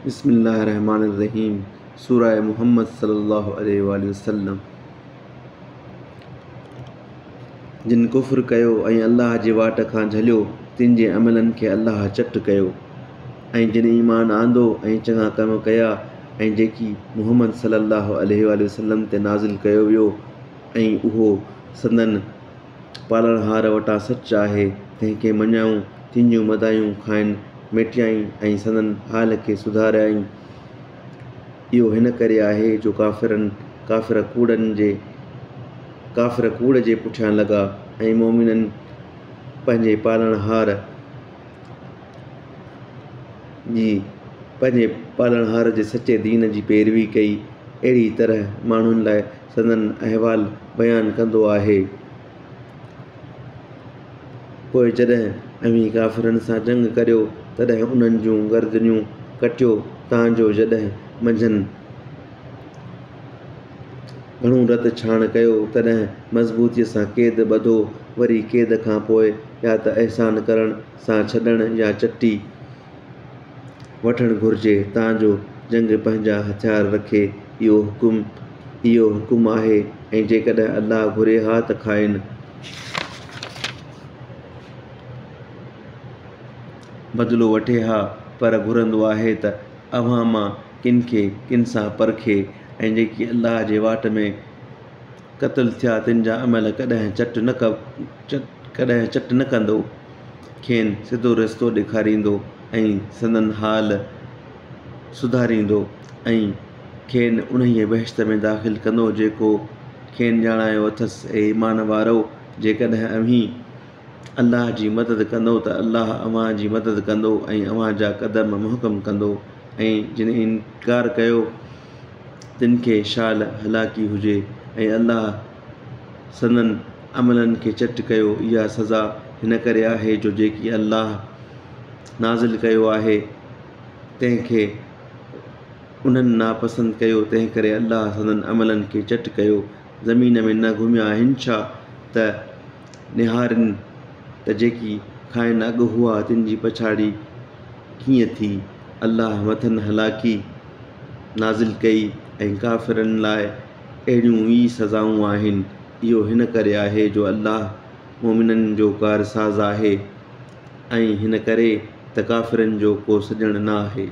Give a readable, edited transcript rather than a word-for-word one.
बिस्मिल्लाहिर्रहमानिर्रहीम। सूरह मुहम्मद सल्लल्लाहु अलैहि वसल्लम। जिन कुफ्र कयो ऐं अल्लाह जे वाट खां झलियो तिन जे अमलनि खे अल्लाह चट कयो। ऐं जिन ईमान आंदो ऐं चङा कम कया ऐं जेकी मुहम्मद सल्लल्लाहु अलैहि वसल्लम ते नाज़िल कयो वियो ऐं उहो संदन पालणहार वटां सच आहे, तंहिंखे मञायूं, तिंजियूं मदायूं खाइनि मेटियाई ऐं संदन हाल खे सुधारियाई। इहो हिन करे आहे जो काफ़िर कूड़ जे पुठियां लॻा ऐं मोमिननि पंहिंजे पालणहार जे सचे दीन जी पैरवी कई। अहिड़ी तरह माण्हुनि लाइ संदन अहवाल बयानु कंदो आहे। पोइ जॾहिं अव्हीं काफ़िरनि सां जंग करियो तॾहिं उन्हनि जूं गर्दनियूं कटियो, तांजो जॾहिं मंझंदि घणो रत छाण कयो तॾहिं मज़बूतीअ सां क़ैद ॿधो। वरी क़ैद खां पोइ या त अहसान करण सां छॾण या चटी वठणु घुरिजे तांजो जंग पंहिंजा हथियार रखे। इहो हुकुम आहे। ऐं जेकॾहिं अल्लाह घुरे हा त खाइनि, बदिलो वठे हा, पर घुरंदो आहे त अव्हां मां किन सां परखे। ऐं जेकी अल्लाह जे वाट में क़त्ल थिया तिन जा अमल कॾहिं चट न कंदो, खेनि सिधो रस्तो ॾेखारींदो ऐं संदन हाल सुधारींदो ऐं खेनि उन्हीअ बहिश्त में दाख़िल कंदो जेको खेनि ॼाणायो अथसि। ऐं ईमान वारो, जेकॾहिं अव्हीं अल्लाह जी मदद कंदो त अल्लाह अव्हां जी मदद कंदो ऐं अव्हां जा क़दम मुहकम कंदो। ऐं जिन इनकार कयो तिन खे शाल हलाकी हुजे ऐं अल्लाह संदन अमलनि खे चट कयो। इहा सज़ा हिन करे आहे जो जेकी अल्लाह नाज़िल कयो आहे तंहिंखे उन्हनि नापसंद कयो, तंहिं करे अल्लाह संदन अमलनि खे चट कयो। ज़मीन में न घुमिया हिन छा त निहारनि त जेकी खाइनि अॻु हुआ तिन जी पछाड़ी कीअं थी। अल्लाह मथनि हलाकी नाज़िल कई ऐं काफ़िरनि लाइ अहिड़ियूं ई सज़ाऊं आहिनि। इहो हिन करे आहे जो अल्लाह मोमिननि जो कारसाज़ आहे ऐं हिन करे त काफ़िरनि जो को सॼणु न आहे।